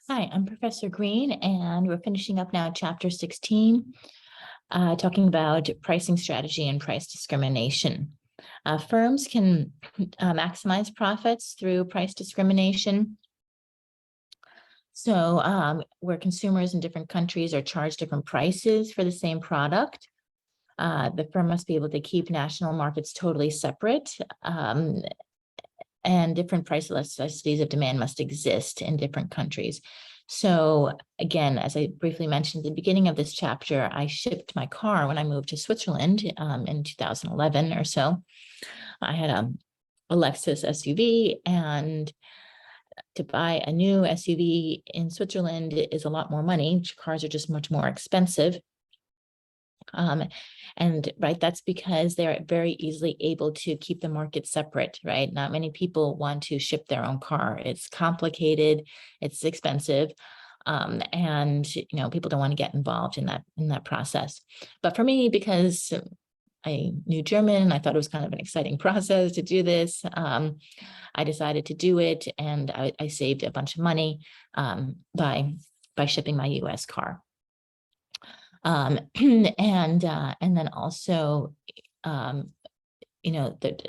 Hi, I'm Professor Green, and we're finishing up now chapter 16, talking about pricing strategy and price discrimination. Firms can maximize profits through price discrimination. So where consumers in different countries are charged different prices for the same product, the firm must be able to keep national markets totally separate. And different price elasticities of demand must exist in different countries. So again, as I briefly mentioned at the beginning of this chapter, I shipped my car when I moved to Switzerland in 2011 or so. I had a Lexus SUV, and to buy a new SUV in Switzerland is a lot more money. Cars are just much more expensive. And right, that's because they're very easily able to keep the market separate, right? Not many people want to ship their own car. It's complicated, it's expensive. And people don't want to get involved in that process. But for me, because I knew German, I thought it was kind of an exciting process to do this. I decided to do it, and I saved a bunch of money by shipping my US car. And then also, the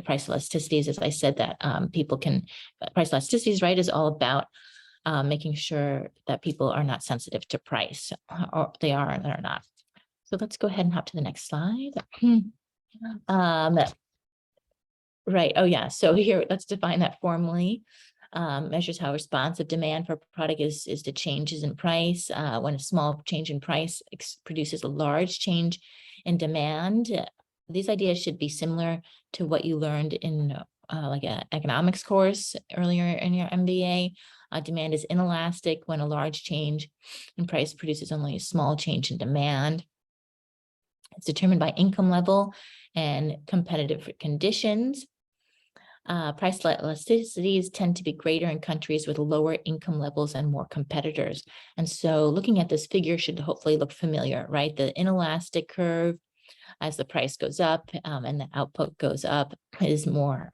price elasticities, as I said, that people can, price elasticities, right, is all about making sure that people are not sensitive to price, or they are and they're not. So let's go ahead and hop to the next slide. Right. Oh, yeah. So here, let's define that formally. Measures how responsive demand for a product is to changes in price. When a small change in price produces a large change in demand, these ideas should be similar to what you learned in like an economics course earlier in your MBA. Demand is inelastic when a large change in price produces only a small change in demand. It's determined by income level and competitive conditions. Price elasticities tend to be greater in countries with lower income levels and more competitors. And so looking at this figure should hopefully look familiar, right? The inelastic curve, as the price goes up and the output goes up, is more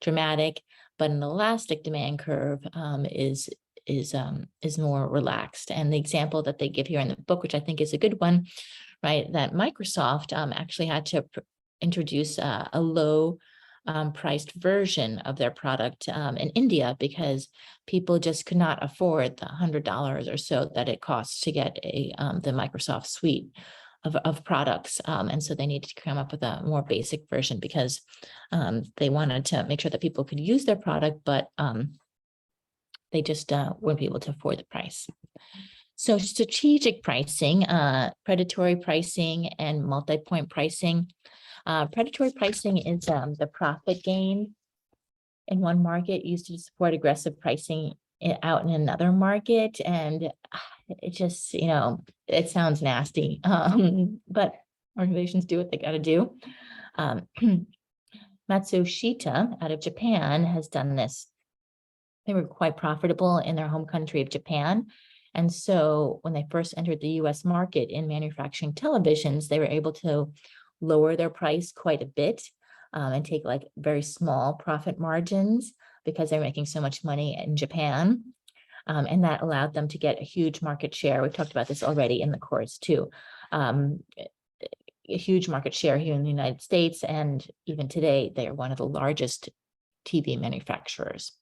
dramatic, but an elastic demand curve is more relaxed. And the example that they give here in the book, which I think is a good one, right, that Microsoft actually had to introduce a low priced version of their product in India because people just could not afford the $100 or so that it costs to get the Microsoft suite of products. And so they needed to come up with a more basic version because they wanted to make sure that people could use their product, but they just wouldn't be able to afford the price. So strategic pricing, predatory pricing, and multi-point pricing. Predatory pricing is the profit gain in one market used to support aggressive pricing out in another market. And it just, it sounds nasty, but organizations do what they got to do. Matsushita out of Japan has done this. They were quite profitable in their home country of Japan. And so when they first entered the US market in manufacturing televisions, they were able to lower their price quite a bit and take like very small profit margins because they're making so much money in Japan. And that allowed them to get a huge market share. We've talked about this already in the course too. A huge market share here in the United States. And even today, they are one of the largest TV manufacturers.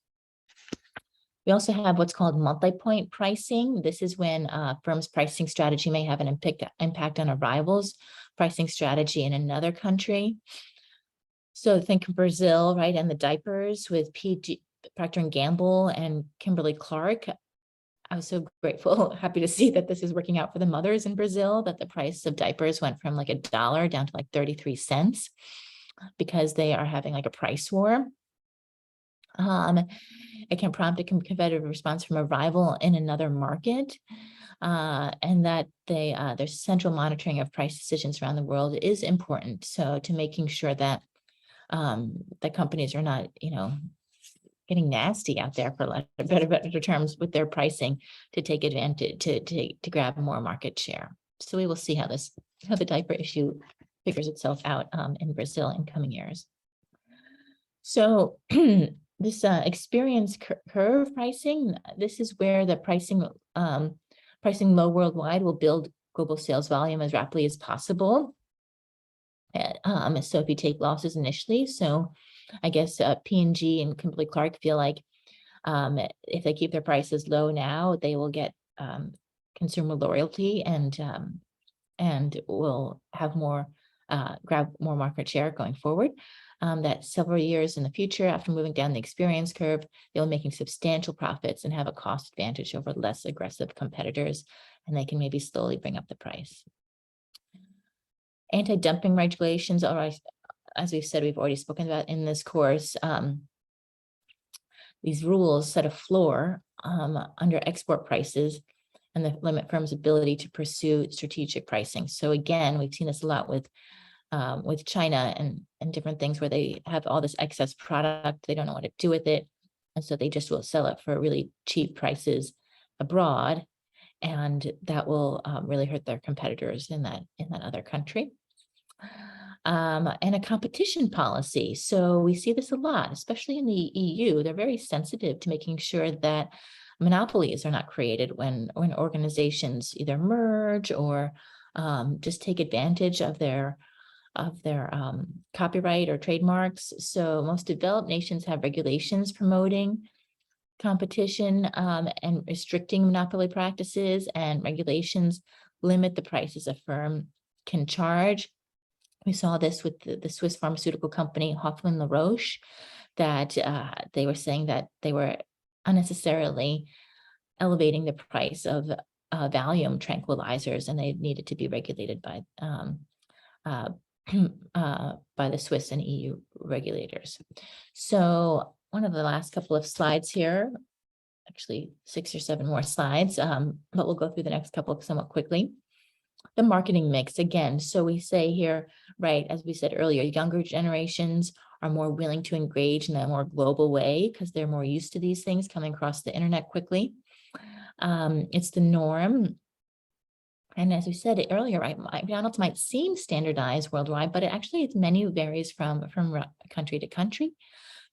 We also have what's called multi-point pricing. This is when a firm's pricing strategy may have an impact on a rival's pricing strategy in another country. So think of Brazil, right, and the diapers with Procter & Gamble and Kimberly-Clark. I was so grateful, happy to see that this is working out for the mothers in Brazil, that the price of diapers went from like $1 down to like 33 cents because they are having like a price war. It can prompt a competitive response from a rival in another market, and that there's central monitoring of price decisions around the world is important. So to making sure that the companies are not, getting nasty out there, for better terms, with their pricing to take advantage to grab more market share. So we will see how the diaper issue figures itself out in Brazil in coming years. So this experience curve pricing, this is where the pricing low worldwide will build global sales volume as rapidly as possible. So if you take losses initially, so I guess P&G and Kimberly-Clark feel like if they keep their prices low now, they will get consumer loyalty and will have more grab more market share going forward. That several years in the future, after moving down the experience curve, they'll be making substantial profits and have a cost advantage over less aggressive competitors, and they can maybe slowly bring up the price. Anti-dumping regulations, all right, as we've said, we've already spoken about in this course. These rules set a floor under export prices and the limit firms' ability to pursue strategic pricing. So again, we've seen this a lot with China and different things where they have all this excess product, they don't know what to do with it, and so they just will sell it for really cheap prices abroad, and that will really hurt their competitors in that other country. And a competition policy. So we see this a lot, especially in the EU. They're very sensitive to making sure that monopolies are not created when organizations either merge or just take advantage of their copyright or trademarks. So most developed nations have regulations promoting competition and restricting monopoly practices, and regulations limit the prices a firm can charge. We saw this with the Swiss pharmaceutical company Hoffmann-La Roche, that they were saying that they were unnecessarily elevating the price of Valium tranquilizers, and they needed to be regulated by the Swiss and EU regulators. So one of the last couple of slides here, actually 6 or 7 more slides, but we'll go through the next couple somewhat quickly. The marketing mix again. So we say here, right, as we said earlier, younger generations are more willing to engage in a more global way because they're more used to these things coming across the internet quickly. It's the norm. And as we said earlier, right, McDonald's might seem standardized worldwide, but it actually menu varies from country to country.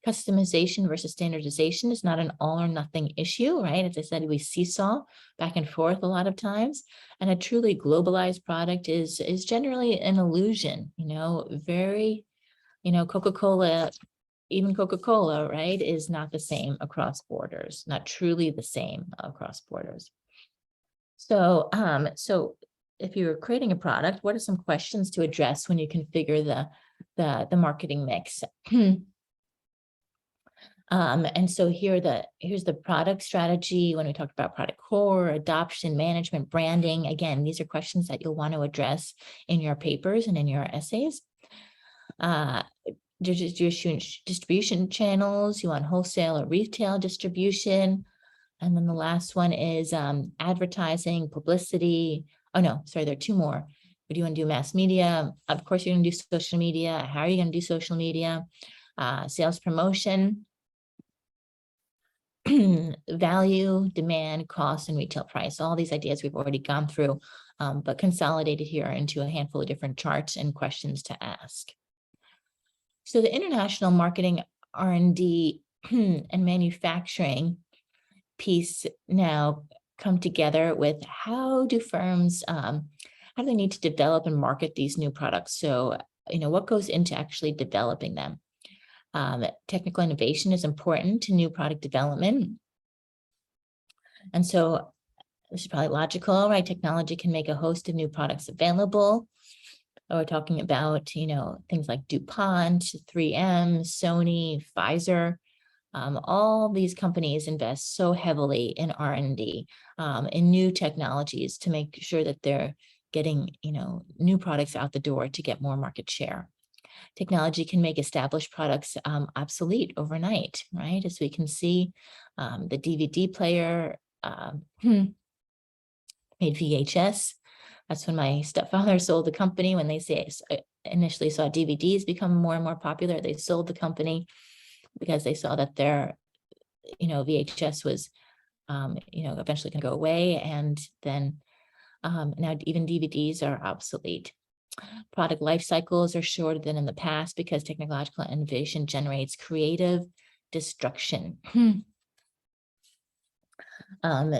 Customization versus standardization is not an all or nothing issue, right? As I said, we seesaw back and forth a lot of times, and a truly globalized product is generally an illusion, very, Coca-Cola, even Coca-Cola, right, is not the same across borders, not truly the same across borders. So, so if you're creating a product, what are some questions to address when you configure the marketing mix? And so here's the product strategy. When we talked about product core, adoption, management, branding, again, these are questions that you'll want to address in your papers and in your essays. Distribution channels, you want wholesale or retail distribution. And then the last one is advertising, publicity. Oh no, sorry, there are 2 more. But do you want to do mass media? Of course, you're going to do social media. How are you going to do social media? Sales promotion. Value, demand, cost, and retail price. All these ideas we've already gone through, but consolidated here into a handful of different charts and questions to ask. So the international marketing, R&D, and manufacturing piece now come together with how do firms, how do they need to develop and market these new products? So, what goes into actually developing them? Technical innovation is important to new product development. And so this is probably logical, right? Technology can make a host of new products available. We're talking about, things like DuPont, 3M, Sony, Pfizer. All these companies invest so heavily in R&D, in new technologies to make sure that they're getting, new products out the door to get more market share. Technology can make established products obsolete overnight, right? As we can see, the DVD player made VHS. That's when my stepfather sold the company. When they initially saw DVDs become more and more popular, they sold the company because they saw that their, VHS was, eventually going to go away. And then now even DVDs are obsolete. Product life cycles are shorter than in the past because technological innovation generates creative, destruction.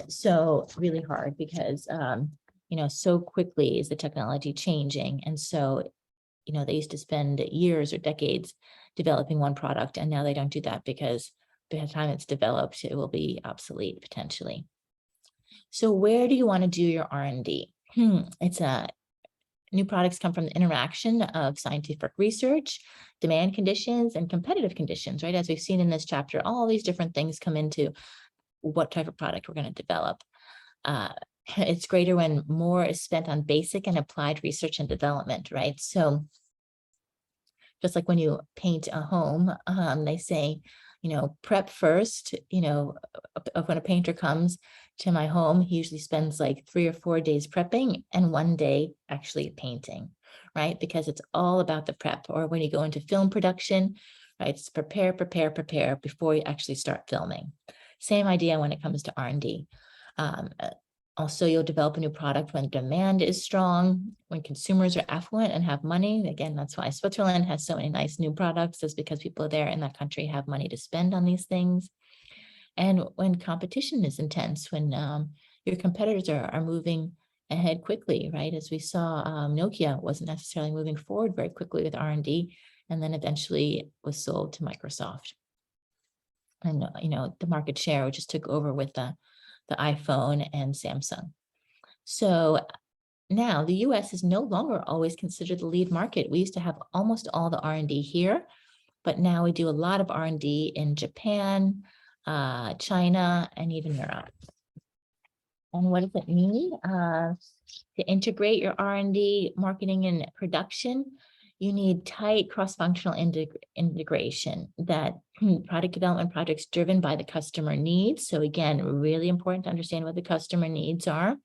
So really hard because, you know, so quickly is the technology changing. And so, you know, they used to spend years or decades developing one product, and now they don't do that because by the time it's developed, it will be obsolete potentially. So where do you want to do your R&D? It's a new products come from the interaction of scientific research, demand conditions, and competitive conditions, right? As we've seen in this chapter, all these different things come into what type of product we're going to develop. It's greater when more is spent on basic and applied research and development, right? So just like when you paint a home, they say, you know, prep first. You know, when a painter comes to my home, he usually spends like 3 or 4 days prepping and 1 day actually painting, right? Because it's all about the prep. Or when you go into film production, right, it's prepare before you actually start filming. Same idea when it comes to R&D. Also, you'll develop a new product when demand is strong, when consumers are affluent and have money. Again, that's why Switzerland has so many nice new products, is because people there in that country have money to spend on these things. And when competition is intense, when your competitors are moving ahead quickly, right? As we saw, Nokia wasn't necessarily moving forward very quickly with R&D, and then eventually was sold to Microsoft. And, you know, the market share just took over with the iPhone and Samsung. So now the US is no longer always considered the lead market. We used to have almost all the R&D here, but now we do a lot of R&D in Japan, China, and even Europe. And what does it mean? To integrate your R&D, marketing, and production, you need tight cross-functional integration, that product development projects driven by the customer needs. So again, really important to understand what the customer needs are.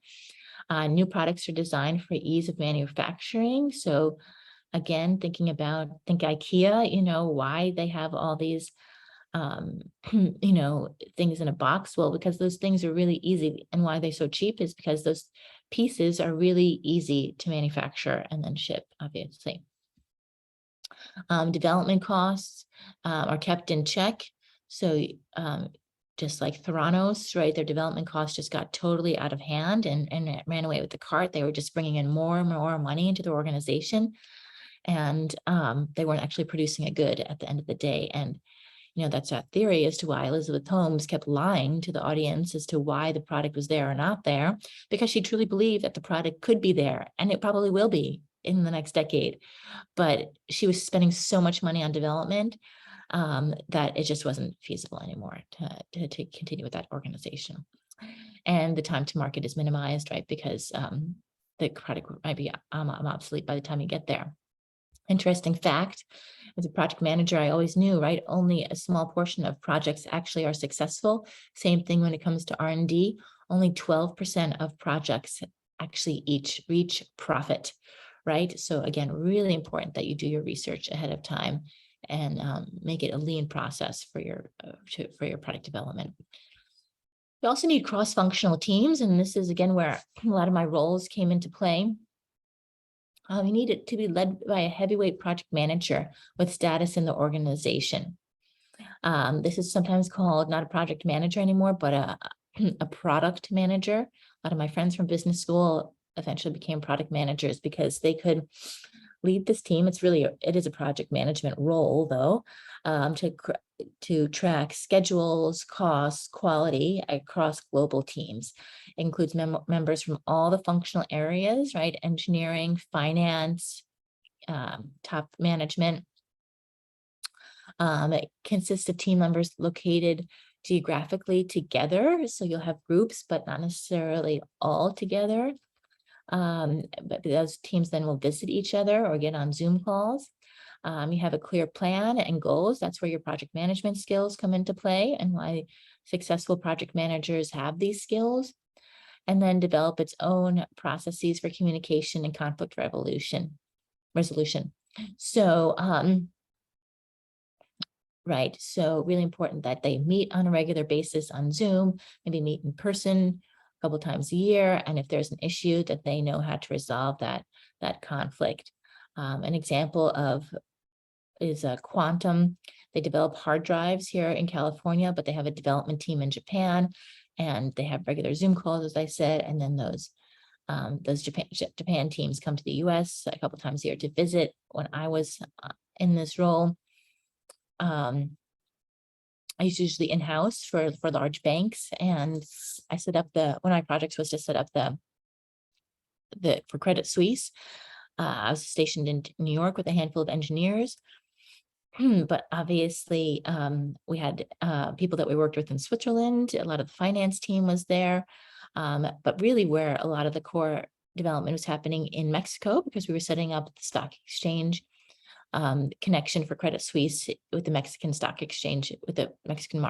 New products are designed for ease of manufacturing. So again, think IKEA, you know, why they have all these, you know, things in a box. Well, because those things are really easy. And why they're so cheap is because those pieces are really easy to manufacture and then ship, obviously. Development costs are kept in check. So just like Theranos, right, their development costs just got totally out of hand and it ran away with the cart. They were just bringing in more and more money into the organization, and they weren't actually producing a good at the end of the day. And you know, that's that theory as to why Elizabeth Holmes kept lying to the audience as to why the product was there or not there, because she truly believed that the product could be there, and it probably will be in the next decade. But she was spending so much money on development that it just wasn't feasible anymore to continue with that organization. And the time to market is minimized, right? Because the product might be obsolete by the time you get there. Interesting fact, as a project manager, I always knew, right, only a small portion of projects actually are successful. Same thing when it comes to R&D, only 12% of projects actually reach profit, right? So again, really important that you do your research ahead of time and make it a lean process for your product development. You also need cross-functional teams, and this is again where a lot of my roles came into play. You need it to be led by a heavyweight project manager with status in the organization. This is sometimes called not a project manager anymore, but a product manager. A lot of my friends from business school eventually became product managers because they could lead this team. It is a project management role, though, to track schedules, costs, quality across global teams. It includes members from all the functional areas, right? Engineering, finance, top management. It consists of team members located geographically together. So you'll have groups, but not necessarily all together. But those teams then will visit each other or get on Zoom calls. You have a clear plan and goals. That's where your project management skills come into play and why successful project managers have these skills. And then develop its own processes for communication and conflict resolution. So, right, so really important that they meet on a regular basis on Zoom, maybe meet in person a couple times a year, and if there's an issue, that they know how to resolve that conflict. An example is a quantum. They develop hard drives here in California, but they have a development team in Japan, and they have regular Zoom calls, as I said, and then those Japan teams come to the US a couple times a year to visit. When I was in this role, I was usually in-house for large banks, and I set up one of my projects was to set up for Credit Suisse. I was stationed in New York with a handful of engineers, but obviously we had people that we worked with in Switzerland. A lot of the finance team was there, but really where a lot of the core development was happening in Mexico, because we were setting up the stock exchange connection for Credit Suisse with the Mexican stock exchange, with the Mexican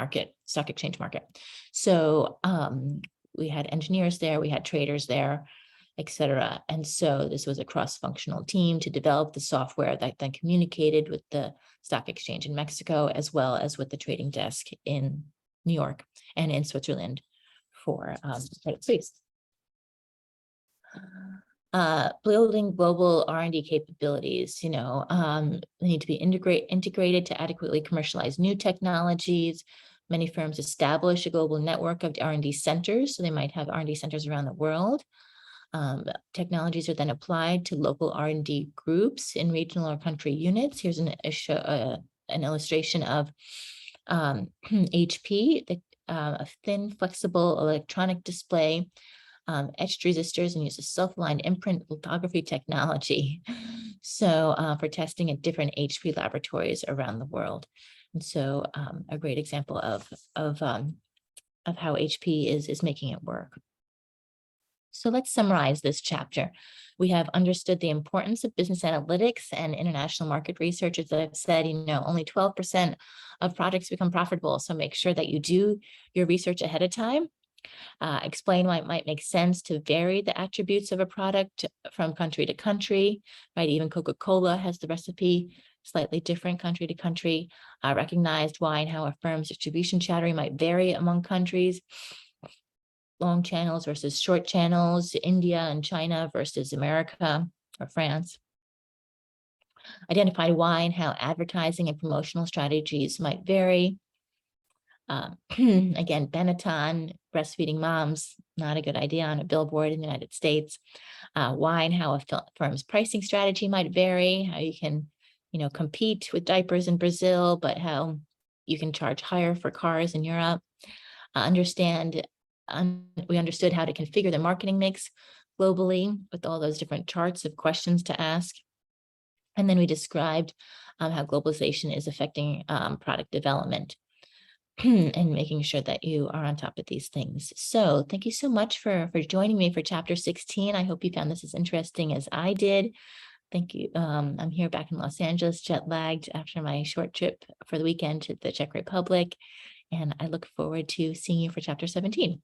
stock exchange market. So we had engineers there, we had traders there, etc. And so this was a cross-functional team to develop the software that then communicated with the stock exchange in Mexico, as well as with the trading desk in New York and in Switzerland for Credit Suisse. Building global R&D capabilities, they need to be integrated to adequately commercialize new technologies. Many firms establish a global network of R&D centers, so they might have R&D centers around the world. Technologies are then applied to local R&D groups in regional or country units. Here's an illustration of HP, a thin, flexible electronic display, etched resistors, and uses self-aligned imprint lithography technology. So for testing at different HP laboratories around the world. And so a great example of how HP is making it work. So let's summarize this chapter. We have understood the importance of business analytics and international market research. As I've said, only 12% of projects become profitable. So make sure that you do your research ahead of time. Explain why it might make sense to vary the attributes of a product from country to country, right? Even Coca-Cola has the recipe slightly different country to country. Recognized why and how a firm's distribution channel might vary among countries. Long channels versus short channels, India and China versus America or France. Identify why and how advertising and promotional strategies might vary. Again, Benetton, breastfeeding moms, not a good idea on a billboard in the United States. Why and how a firm's pricing strategy might vary, how you can, compete with diapers in Brazil, but how you can charge higher for cars in Europe. We understood how to configure the marketing mix globally with all those different charts of questions to ask. And then we described how globalization is affecting product development and making sure that you are on top of these things. So thank you so much for joining me for chapter 16. I hope you found this as interesting as I did. Thank you. I'm here back in Los Angeles, jet lagged after my short trip for the weekend to the Czech Republic. And I look forward to seeing you for chapter 17.